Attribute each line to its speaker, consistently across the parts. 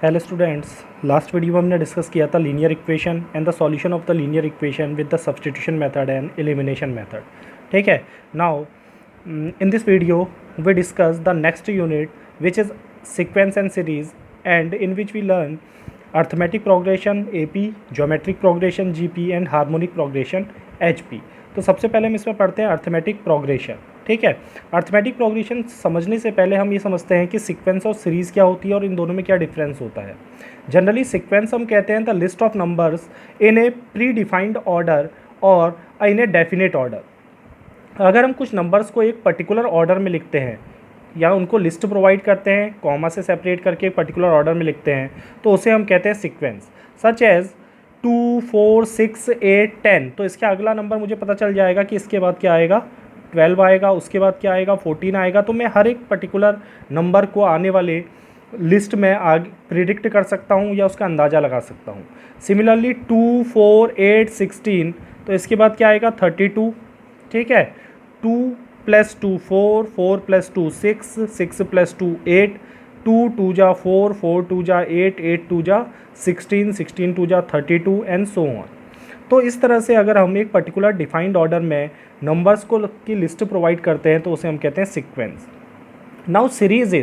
Speaker 1: Hello students, last video में हमने discuss किया था linear equation and the solution of the linear equation with the substitution method and elimination method. ठीक है। Now in this video we discuss the next unit which is sequence and series, and in which we learn arithmetic progression AP, geometric progression GP and harmonic progression HP। तो सबसे पहले हम इसमें पढ़ते हैं arithmetic progression. ठीक है। Arithmetic progression समझने से पहले हम ये समझते हैं कि सीक्वेंस और सीरीज़ क्या होती है और इन दोनों में क्या डिफरेंस होता है। जनरली सीक्वेंस हम कहते हैं the list of numbers in A pre defined order और इन ए डेफिनेट ऑर्डर। अगर हम कुछ नंबर्स को एक पर्टिकुलर ऑर्डर में लिखते हैं या उनको लिस्ट प्रोवाइड करते हैं, कॉमा से सेपरेट करके एक पर्टिकुलर ऑर्डर में लिखते हैं, तो उसे हम कहते हैं सीक्वेंस। Such as 2, 4, 6, 8, 10। तो इसका अगला नंबर मुझे पता चल जाएगा कि इसके बाद क्या आएगा, 12 आएगा, उसके बाद क्या आएगा, 14 आएगा। तो मैं हर एक पर्टिकुलर नंबर को आने वाले लिस्ट में आगे प्रिडिक्ट कर सकता हूँ या उसका अंदाज़ा लगा सकता हूँ। सिमिलरली 2, 4, 8, 16। तो इसके बाद क्या आएगा, 32। ठीक है। 2 + 2 4, 4 + 2 6, 6 + 2 8, 2 2 जा 4, 4 2 जा 8, 8 2 जा 16, 16 2 जा 32 एंड सो ऑन। तो इस तरह से अगर हम एक पर्टिकुलर डिफाइंड ऑर्डर में नंबर्स को की लिस्ट प्रोवाइड करते हैं तो उसे हम कहते हैं sequence. Now series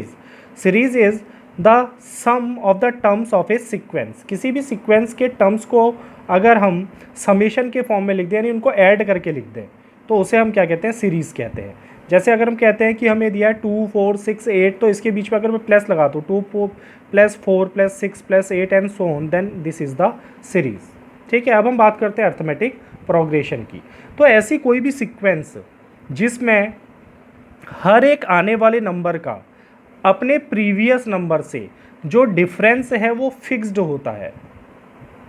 Speaker 1: is the sum of the terms of a sequence. किसी भी सीक्वेंस के टर्म्स को अगर हम समेशन के फॉर्म में लिख दें, यानी उनको ऐड करके लिख दें, तो उसे हम क्या कहते हैं, सीरीज़ कहते हैं। जैसे अगर हम कहते हैं कि हमें दिया है 2, 4, 6, 8, तो इसके बीच में अगर मैं प्लस लगा दूँ 2, 4 + 4 + 6 + 8 and so on, then this is the series. ठीक है। अब हम बात करते हैं अर्थमेटिक प्रोग्रेशन की। तो ऐसी कोई भी सीक्वेंस जिसमें हर एक आने वाले नंबर का अपने प्रीवियस नंबर से जो डिफरेंस है वो फिक्स्ड होता है,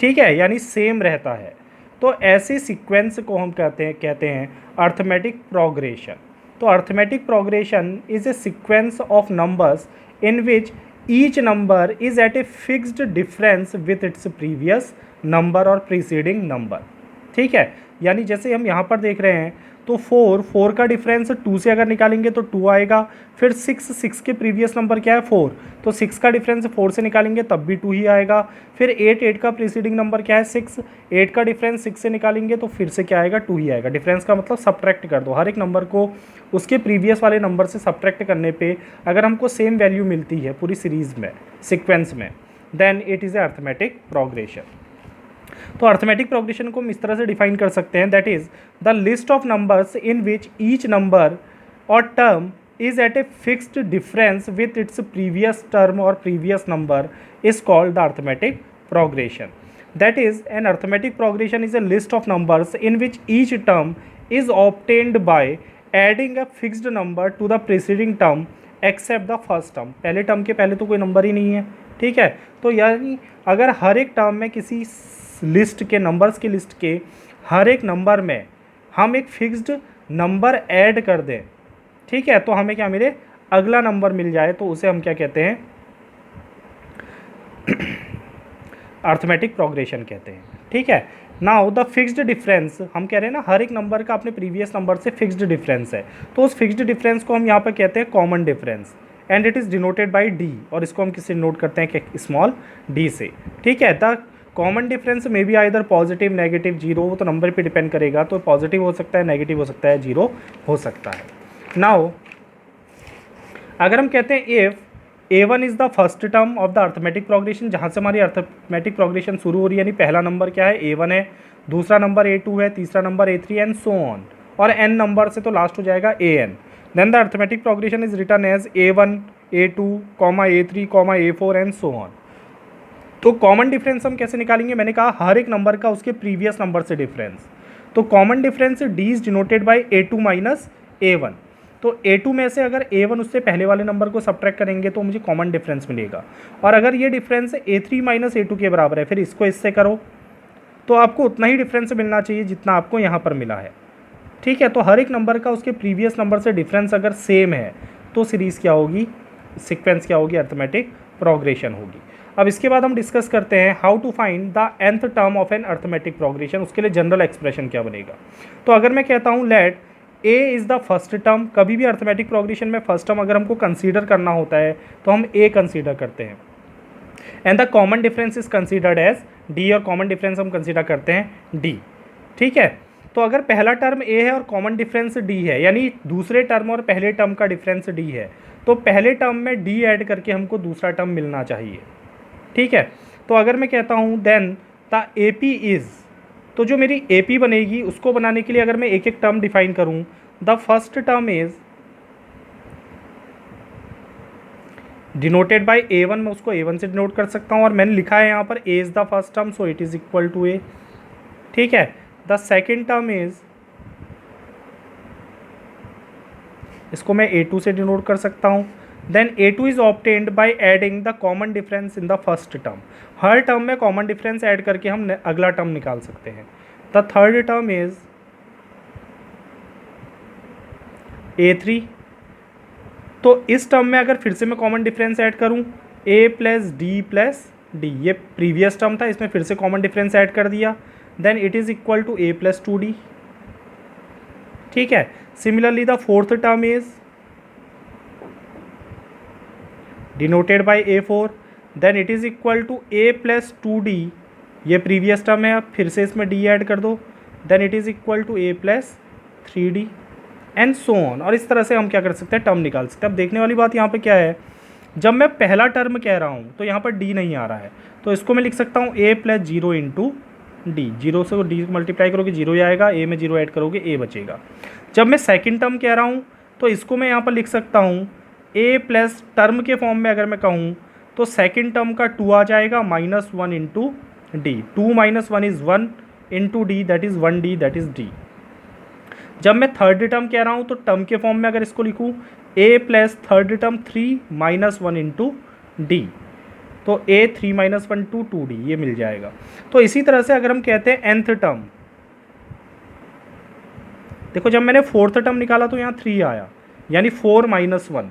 Speaker 1: ठीक है, यानी सेम रहता है, तो ऐसे सीक्वेंस को हम कहते हैं अर्थमेटिक प्रोग्रेशन। तो arithmetic progression is a sequence of numbers in which each number is at a fixed difference with its previous number और प्रीसीडिंग नंबर। ठीक है। यानी जैसे हम यहाँ पर देख रहे हैं तो 4 का डिफरेंस 2 से अगर निकालेंगे तो 2 आएगा। फिर 6 के प्रीवियस नंबर क्या है, 4, तो 6 का डिफरेंस 4 से निकालेंगे तब भी 2 ही आएगा। फिर 8 का प्रीसीडिंग नंबर क्या है, 6, 8 का डिफरेंस 6 से निकालेंगे तो फिर से क्या आएगा, 2 ही आएगा। डिफरेंस का मतलब सब्ट्रैक्ट कर दो, हर एक नंबर को उसके प्रीवियस वाले नंबर से सब्ट्रैक्ट करने पर अगर हमको सेम वैल्यू मिलती है पूरी सीरीज़ में, सिक्वेंस में, then it is a arithmetic progression. तो अर्थमेटिक प्रोग्रेशन को हम इस तरह से डिफाइन कर सकते हैं, that is the list of numbers in which each number और term is at a fixed difference with its previous term और previous number is called the arithmetic progression. That is an arithmetic progression is a list of numbers in which each term is obtained by adding a fixed number to the preceding term except the first term. पहले term के पहले तो कोई number ही नहीं है। ठीक है। तो यानी अगर हर एक टर्म में किसी लिस्ट के नंबर्स की लिस्ट के हर एक नंबर में हम एक फिक्स्ड नंबर ऐड कर दें, ठीक है, तो हमें क्या मिले, अगला नंबर मिल जाए, तो उसे हम क्या कहते हैं, अर्थमेटिक प्रोग्रेशन कहते हैं। ठीक है। नाउ द फिक्स्ड डिफरेंस, हम कह रहे हैं ना हर एक नंबर का अपने प्रीवियस नंबर से फिक्स्ड डिफरेंस है, तो उस फिक्स्ड डिफरेंस को हम यहाँ पर कहते हैं common difference, and it is denoted by D, और इसको हम किससे नोट करते हैं, कि स्मॉल डी से। ठीक है। द कॉमन डिफरेंस में भी आइदर पॉजिटिव, नेगेटिव, जीरो, वो तो नंबर पे डिपेंड करेगा, तो पॉजिटिव हो सकता है, नेगेटिव हो सकता है, जीरो हो सकता है। नाउ अगर हम कहते हैं if A1 is the first term of the arithmetic progression, जहाँ से हमारी अर्थमेटिक प्रोग्रेशन शुरू हो रही है, यानी पहला नंबर क्या है, A1 है, दूसरा नंबर A2 है, तीसरा number A3 and so on, और n नंबर से तो लास्ट हो जाएगा AN। Then the arithmetic progression is written as A1, A2, A3, A4 and so on. तो कॉमन डिफरेंस हम कैसे निकालेंगे, मैंने कहा हर एक नंबर का उसके प्रीवियस नंबर से डिफरेंस। तो common difference D is denoted bye A2 minus A1। तो A2 में से अगर A1 उससे पहले वाले नंबर को सब्ट्रैक्ट करेंगे तो मुझे कॉमन डिफरेंस मिलेगा, और अगर ये डिफरेंस A3 माइनस A2 के बराबर है, फिर इसको इससे करो तो आपको उतना ही डिफरेंस मिलना चाहिए जितना आपको यहाँ पर मिला है। ठीक है। तो हर एक नंबर का उसके प्रीवियस नंबर से डिफरेंस अगर सेम है तो सीरीज़ क्या होगी, सीक्वेंस क्या होगी, अर्थमेटिक प्रोग्रेशन होगी। अब इसके बाद हम डिस्कस करते हैं how to find the nth term of an arithmetic progression. उसके लिए जनरल एक्सप्रेशन क्या बनेगा। तो अगर मैं कहता हूँ let A is the first term, कभी भी अर्थमेटिक प्रोग्रेशन में फर्स्ट टर्म अगर हमको कंसीडर करना होता है तो हम ए कंसीडर करते हैं। And the common difference is considered as D, और कॉमन डिफरेंस हम कंसिडर करते हैं डी। ठीक है, तो अगर पहला टर्म ए है और कॉमन डिफरेंस डी है, यानी दूसरे टर्म और पहले टर्म का डिफरेंस डी है, तो पहले टर्म में डी ऐड करके हमको दूसरा टर्म मिलना चाहिए। ठीक है, तो अगर मैं कहता हूँ then the A P is, तो जो मेरी ए पी बनेगी उसको बनाने के लिए अगर मैं एक एक टर्म डिफाइन करूँ, the first term is denoted by A1, मैं उसको A1 से डिनोट कर सकता हूँ, और मैंने लिखा है यहाँ पर A is the first term, so it is equal to A। ठीक है, द सेकेंड टर्म इज़, इसको मैं A2 से डिनोट कर सकता हूँ। Then A2 is obtained by adding the common difference in the first term, हर टर्म में कॉमन डिफरेंस ऐड करके हम अगला टर्म निकाल सकते हैं। The third term is A3, तो इस टर्म में अगर फिर से मैं कॉमन डिफरेंस ऐड करूं a प्लस डी, ये प्रीवियस टर्म था, इसमें फिर से कॉमन डिफरेंस ऐड कर दिया, then it is equal to a plus 2d। ठीक है, similarly the fourth term is denoted by A4, then it is equal to a plus 2d, ये प्रीवियस टर्म है, अब फिर से इसमें d ऐड कर दो, then it is equal to a plus 3d and so on. और इस तरह से हम क्या कर सकते हैं, टर्म निकाल सकते हैं। अब देखने वाली बात यहाँ पे क्या है, जब मैं पहला टर्म कह रहा हूँ तो यहाँ पर डी नहीं आ रहा है, तो इसको मैं लिख सकता हूँ a plus 0 into D, zero से डी मल्टीप्लाई करोगे 0 आएगा, a में 0 ऐड करोगे a बचेगा। जब मैं सेकेंड टर्म कह रहा हूँ तो इसको मैं यहाँ पर लिख सकता हूँ a प्लस टर्म के फॉर्म में अगर मैं कहूँ तो सेकेंड टर्म का 2 आ जाएगा, -1 into D, 2 - 1 is 1 into D, that is 1d, that is D. जब मैं थर्ड टर्म कह रहा हूँ तो टर्म के फॉर्म में अगर इसको लिखूँ a plus third term 3 - 1 into D, तो a 3 - 1 2d, ये मिल जाएगा। तो इसी तरह से अगर हम कहते हैं nth टर्म, देखो जब मैंने फोर्थ टर्म निकाला तो यहाँ 3 आया, यानी 4 - 1।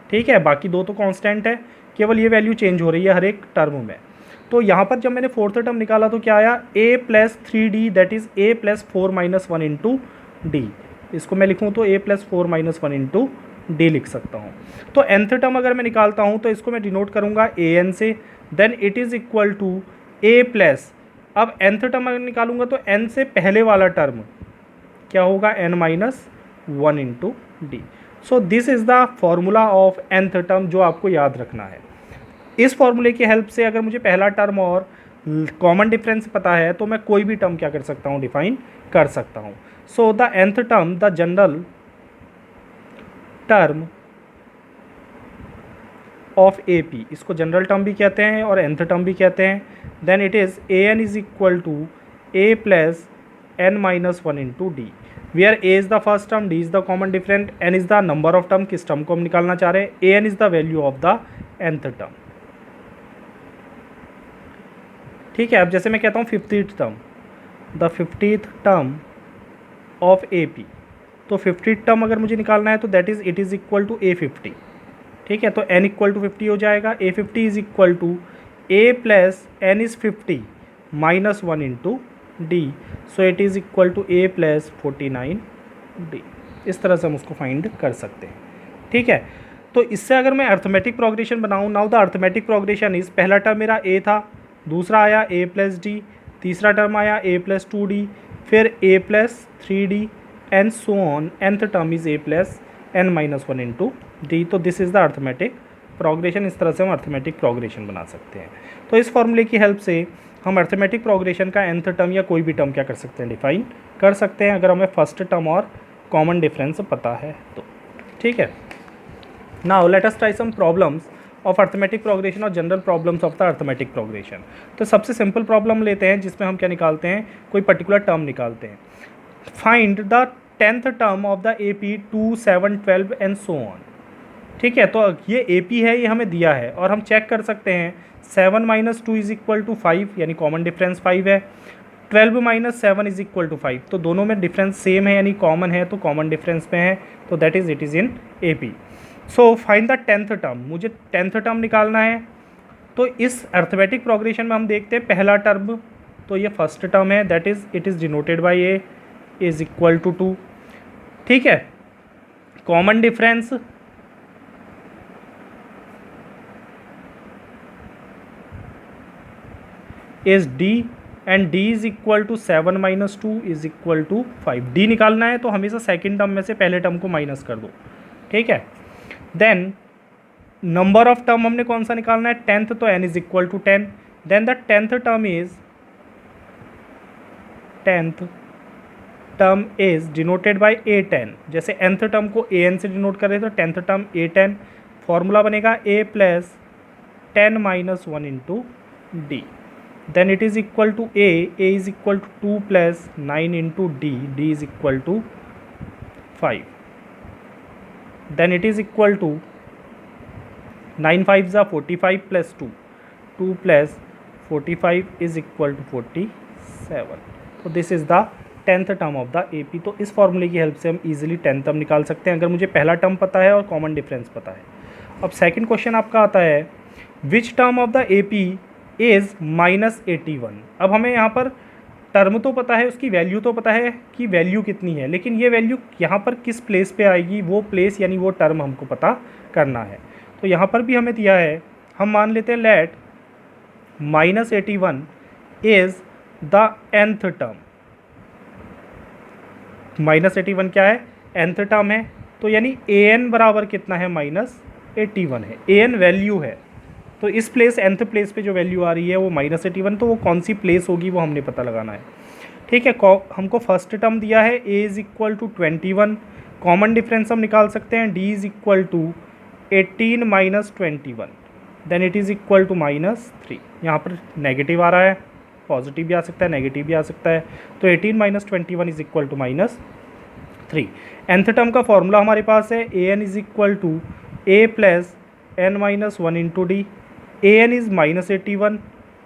Speaker 1: ठीक है, बाकी दो तो कांस्टेंट है, केवल ये वैल्यू चेंज हो रही है हर एक टर्म में। तो यहाँ पर जब मैंने फोर्थ टर्म निकाला तो क्या आया, a plus 3d, that is a plus 4 - 1 into D, इसको मैं लिखूँ तो a प्लस 4 - 1 इंटू डी लिख सकता हूँ। तो nth टर्म अगर मैं निकालता हूँ तो इसको मैं डिनोट करूँगा an से, then it is equal to a plus, अब nth टर्म अगर निकालूंगा तो n से पहले वाला टर्म क्या होगा, n - 1 into D. So this is the formula of nth term, जो आपको याद रखना है। इस फॉर्मूले की हेल्प से अगर मुझे पहला टर्म और कॉमन डिफरेंस पता है तो मैं कोई भी टर्म क्या कर सकता हूँ, डिफाइन कर सकता हूँ। So the nth term, the general term of AP, इसको जनरल टर्म भी कहते हैं और nth टर्म भी कहते हैं, then it is an is equal to a plus n - 1 into D, where a is the first term, d is the common different, n is the number of term, किस term को हम निकालना चाह रहे हैं, an is the value of the nth term. ठीक है, अब जैसे मैं कहता हूँ 50th term, the 50th term of AP, तो 50th टर्म अगर मुझे निकालना है तो that is it is equal to A50। ठीक है, तो n इक्वल टू 50 हो जाएगा, A50 is equal to a plus n is 50 - 1 into D, so it is equal to a plus 49d। इस तरह से हम उसको फाइंड कर सकते हैं। ठीक है, तो इससे अगर मैं अर्थमेटिक प्रोग्रेशन बनाऊँ, now the arithmetic progression is, पहला टर्म मेरा a था, दूसरा आया a प्लस d, तीसरा टर्म आया a प्लस 2d, फिर a plus 3d and so on, nth term is a plus n - 1 into D. तो this is the arithmetic progression. इस तरह से हम अर्थमेटिक प्रोग्रेशन बना सकते हैं। तो इस फॉर्मूले की हेल्प से हम अर्थमेटिक प्रोग्रेशन का nth टर्म या कोई भी टर्म क्या कर सकते हैं, डिफाइन कर सकते हैं, अगर हमें फर्स्ट टर्म और कॉमन डिफरेंस पता है तो। ठीक है, now let us try some problems of arithmetic progression और general problems of the arithmetic progression. तो सबसे सिंपल प्रॉब्लम लेते हैं जिसमें हम क्या निकालते हैं, कोई पर्टिकुलर टर्म निकालते हैं। Find the 10th term of the AP 2, 7, 12 and so on. ठीक है, तो ये AP है, ये हमें दिया है और हम चेक कर सकते हैं 7 - 2 इज़ इक्वल टू 5, यानी कॉमन डिफरेंस 5 है, 12 - 7 इज़ इक्वल टू 5, तो दोनों में डिफरेंस सेम है यानी कॉमन है, तो कॉमन डिफरेंस में है, तो that is it is in AP। So find the 10th term, मुझे 10th टर्म निकालना है। तो इस अर्थमेटिक प्रोग्रेशन में हम देखते हैं पहला टर्म, तो ये फर्स्ट टर्म है, that is it is denoted by a is equal to 2। ठीक है, common difference is D and D is equal to 7 minus 2 is equal to 5। D निकालना है तो हमेशा सेकेंड टर्म में से पहले टर्म को माइनस कर दो, ठीक है। देन नंबर ऑफ टर्म हमने कौन सा निकालना है, 10th, तो n is equal to 10। Then the 10th term is denoted by a10। जैसे nth टर्म को an से डिनोट कर रहे हैं तो 10th टर्म a10, फॉर्मूला बनेगा a plus 10 minus 1 into D. Then it is equal to a is equal to 2 plus 9 into D is equal to 5। Then it is equal to 9 5 ज़ा 45 plus 2 plus 45 is equal to 47। तो this is the 10th term of the AP। तो इस फॉर्मूले की help से हम easily 10th term निकाल सकते हैं अगर मुझे पहला टर्म पता है और कॉमन डिफरेंस पता है। अब सेकंड क्वेश्चन आपका आता है which term of the AP is -81। अब हमें यहाँ पर टर्म तो पता है, उसकी वैल्यू तो पता है कि वैल्यू कितनी है, लेकिन ये वैल्यू यहाँ पर किस प्लेस पे आएगी, वो प्लेस यानी वो टर्म हमको पता करना है। तो यहाँ पर भी हमें दिया है, हम मान लेते हैं let -81 is the nth term. -81 क्या है, nth टर्म है, तो यानी an बराबर कितना है, -81 है। an वैल्यू है, तो इस प्लेस nth प्लेस पे जो वैल्यू आ रही है वो -81, तो वो कौन सी प्लेस होगी वो हमने पता लगाना है, ठीक है। हमको फर्स्ट टर्म दिया है a is equal to 21, common difference हम निकाल सकते हैं d is equal to 18 minus 21, then it is equal to -3। यहाँ पर नेगेटिव आ रहा है, पॉजिटिव भी आ सकता है, नेगेटिव भी आ सकता है, तो 18 minus 21 is equal to -3। nth term का फॉर्मूला हमारे पास है an is equal to a plus n minus 1 into d. an is -81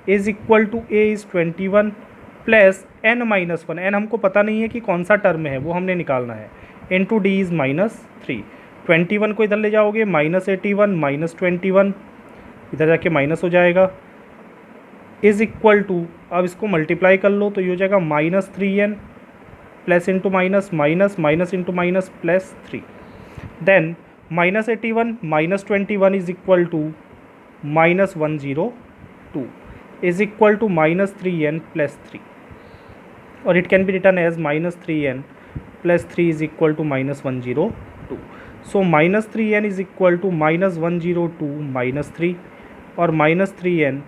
Speaker 1: is equal to a is 21 plus n minus 1, n हमको पता नहीं है कि कौन सा टर्म है, वो हमने निकालना है, इंटू डी इज़ -3। 21 को इधर ले जाओगे, -81 माइनस 21 इधर जाके माइनस हो जाएगा, इज़ इक्वल टू, अब इसको मल्टीप्लाई कर लो तो ये हो जाएगा -3n plus into minus minus into minus plus 3। Then -81 minus 21 is equal to -102 is equal to -3n plus 3, और it can be written as -3n plus 3 is equal to -102। So -3n is equal to -102 minus 3 और -3n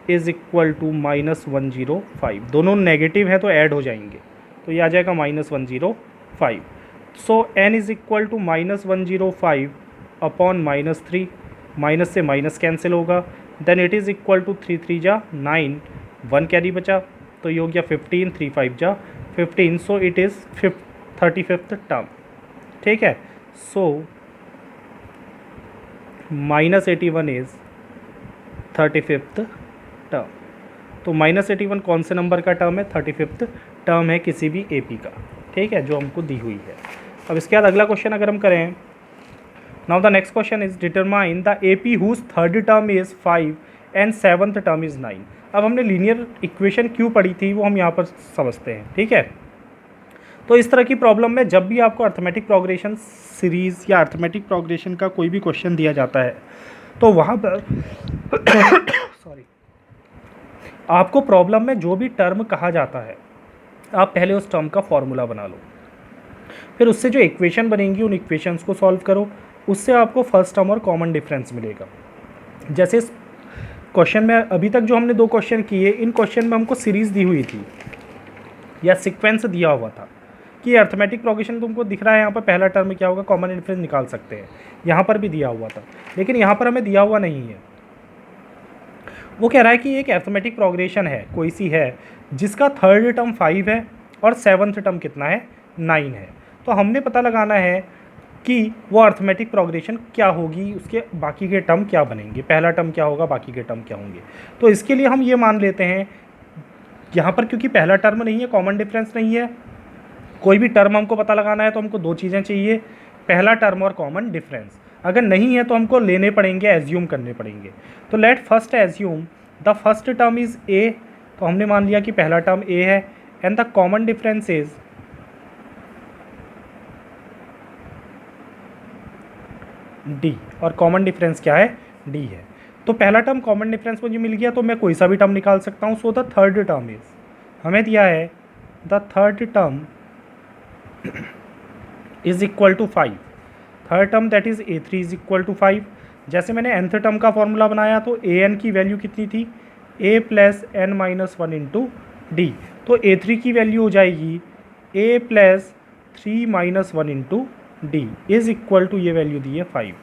Speaker 1: is equal to -105। दोनों negative है तो add हो जाएंगे, तो ये आ जाएगा -105। So n is equal to -105 upon -3, minus से माइनस कैंसिल होगा, then it is equal to 3 3 जा 9, 1 कैरी बचा, तो ये हो गया 15, 3 5 जा 15। सो इट इज़ 35th टर्म, ठीक है। सो -81 इज़ 35th टर्म। तो -81 कौन से नंबर का टर्म है, 35th टर्म है किसी भी AP का, ठीक है, जो हमको दी हुई है। अब इसके बाद अगला क्वेश्चन अगर हम करें, now the next question is determine the AP whose third term is 5 and 7th term is 9। अब हमने लीनियर इक्वेशन क्यों पढ़ी थी वो हम यहाँ पर समझते हैं, ठीक है। तो इस तरह की प्रॉब्लम में जब भी आपको अर्थमेटिक प्रोग्रेशन सीरीज़ या अर्थमेटिक प्रोग्रेशन का कोई भी क्वेश्चन दिया जाता है तो वहाँ पर सॉरी, आपको प्रॉब्लम में जो भी टर्म कहा जाता है आप पहले उस टर्म का फॉर्मूला बना लो, फिर उससे जो इक्वेशन बनेंगी उन इक्वेशंस को सॉल्व करो, उससे आपको फर्स्ट टर्म और कॉमन डिफरेंस मिलेगा। जैसे इस क्वेश्चन में अभी तक जो हमने 2 क्वेश्चन किए, इन क्वेश्चन में हमको सीरीज़ दी हुई थी या सीक्वेंस दिया हुआ था कि अर्थमेटिक प्रोग्रेशन तुमको दिख रहा है, यहाँ पर पहला टर्म क्या होगा, कॉमन डिफरेंस निकाल सकते हैं, यहाँ पर भी दिया हुआ था, लेकिन यहाँ पर हमें दिया हुआ नहीं है। वो कह रहा है कि एक अर्थमेटिक प्रोग्रेशन है, कोई सी है जिसका थर्ड टर्म 5 है और 7th टर्म कितना है, 9 है। तो हमने पता लगाना है कि वो अर्थमेटिक प्रोग्रेशन क्या होगी, उसके बाकी के टर्म क्या बनेंगे, पहला टर्म क्या होगा, बाकी के टर्म क्या होंगे। तो इसके लिए हम ये मान लेते हैं यहाँ पर, क्योंकि पहला टर्म नहीं है, कॉमन डिफरेंस नहीं है, कोई भी टर्म हमको पता लगाना है तो हमको 2 चीज़ें चाहिए, पहला टर्म और कॉमन डिफरेंस। अगर नहीं है तो हमको लेने पड़ेंगे, एज्यूम करने पड़ेंगे। तो let first assume the first term is a, तो हमने मान लिया कि पहला टर्म a है, and the common difference is d, और कॉमन डिफरेंस क्या है, d है। तो पहला टर्म कॉमन डिफरेंस मुझे मिल गया, तो मैं कोई सा भी टर्म निकाल सकता हूँ. So the third term is, हमें दिया है the third term is equal to 5. Third term that is a3 is equal to 5. जैसे मैंने nth टर्म का फॉर्मूला बनाया तो an की वैल्यू कितनी थी, a plus n minus one into D. तो a3 की वैल्यू हो जाएगी a plus 3 minus one into D is equal to, ये वैल्यू दी है 5.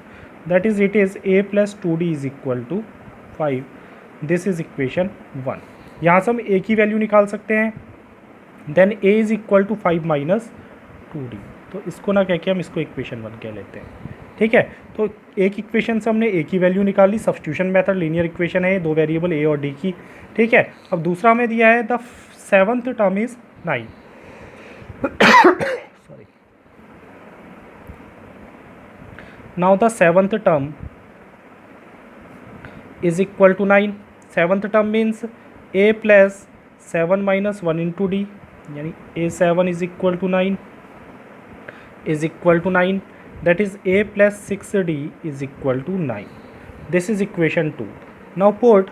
Speaker 1: That is it is a plus 2d is equal to 5. This is equation 1. यहाँ से हम a की वैल्यू निकाल सकते हैं. Then a is equal to 5 minus 2d. तो इसको ना कह के हम इसको इक्वेशन 1 कह लेते हैं. ठीक है, तो एक इक्वेशन से हमने a की वैल्यू निकाली. सब्स्टिट्यूशन मेथड लीनियर इक्वेशन है, दो वेरिएबल a और d की. ठीक है, अब दूसरा हमें दिया है the seventh term is 9. Sorry. Now the seventh term is equal to 9. Seventh term means a plus 7 minus 1 into d, यानी a7 is equal to 9 is equal to 9. That is a plus 6d is equal to 9. This is equation 2. Now put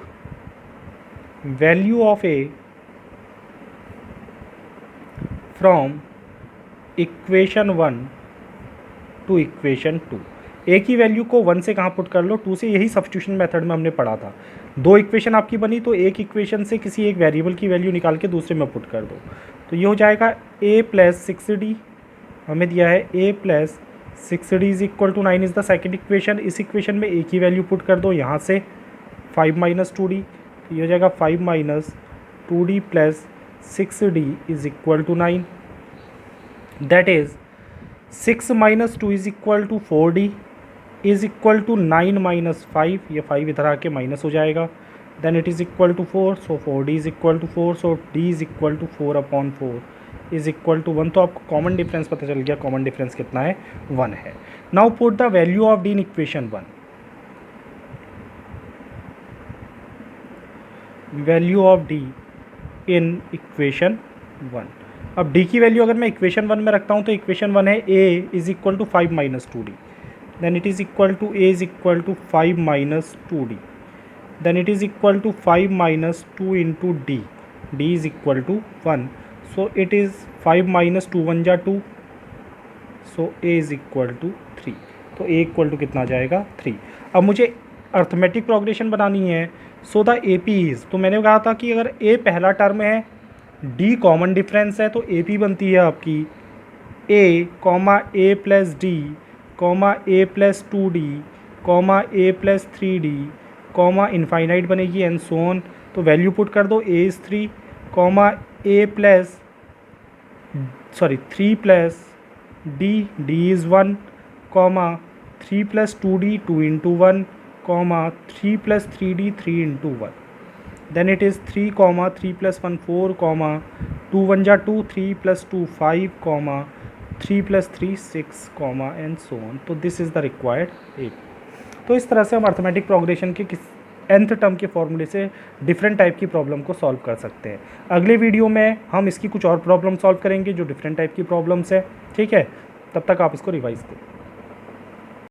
Speaker 1: value of a from equation 1 to equation 2. a की value को 1 से कहाँ put कर लो, 2 से. यही substitution method में हमने पढ़ा था. दो इक्वेशन आपकी बनी तो एक इक्वेशन से किसी एक वेरिएबल की वैल्यू निकाल के दूसरे में पुट कर दो. तो ये हो जाएगा a प्लस 6d. हमें दिया है a plus 6d is equal to 9 is the second equation. इस इक्वेशन में a की वैल्यू पुट कर दो यहाँ से 5 माइनस 2d. तो ये हो जाएगा 5 minus 2d plus 6d is equal to 9. That is 6 minus 2 is equal to 4d is equal to 9 minus 5. ये 5 इधर आके माइनस हो जाएगा. Then it is equal to 4. So 4d is equal to 4. So d is equal to 4 upon 4 is equal to 1. तो आपको common difference पता चल गया. कॉमन डिफरेंस कितना है, 1 है. Now put the value of D in equation 1. Value of D in equation 1. अब D की वैल्यू अगर मैं इक्वेशन 1 में रखता हूँ तो इक्वेशन 1 है a is equal to 5 minus 2d. Then it is equal to a is equal to 5 minus 2d. Then it is equal to 5 minus 2 into d. D is equal to 1. So it is 5 minus 2 1 जा 2. So a is equal to 3. तो a equal to कितना जाएगा, 3. अब मुझे arithmetic progression बनानी है. So the AP is, तो मैंने कहा था कि अगर a पहला टर्म है, d कॉमन डिफरेंस है, तो AP बनती है आपकी a comma a plus d comma a plus 2d comma a plus 3d comma infinite बनेगी एंड सो ऑन. तो वैल्यू पुट कर दो. a is 3 comma a plus 3 plus d is 1 comma 3 plus 2d 2 into 1 comma 3 plus 3d 3 into 1. Then it is 3 comma 3 plus 1 4 comma 2 1 जा 2 3 plus 2 5 comma 3 plus 3 6 comma and so on. तो this is the required ए. तो इस तरह से हम arithmetic progression के nth term के फॉर्मूले से डिफरेंट टाइप की प्रॉब्लम को सॉल्व कर सकते हैं. अगले वीडियो में हम इसकी कुछ और प्रॉब्लम सॉल्व करेंगे जो डिफरेंट टाइप की प्रॉब्लम्स है. ठीक है, तब तक आप इसको रिवाइज करें.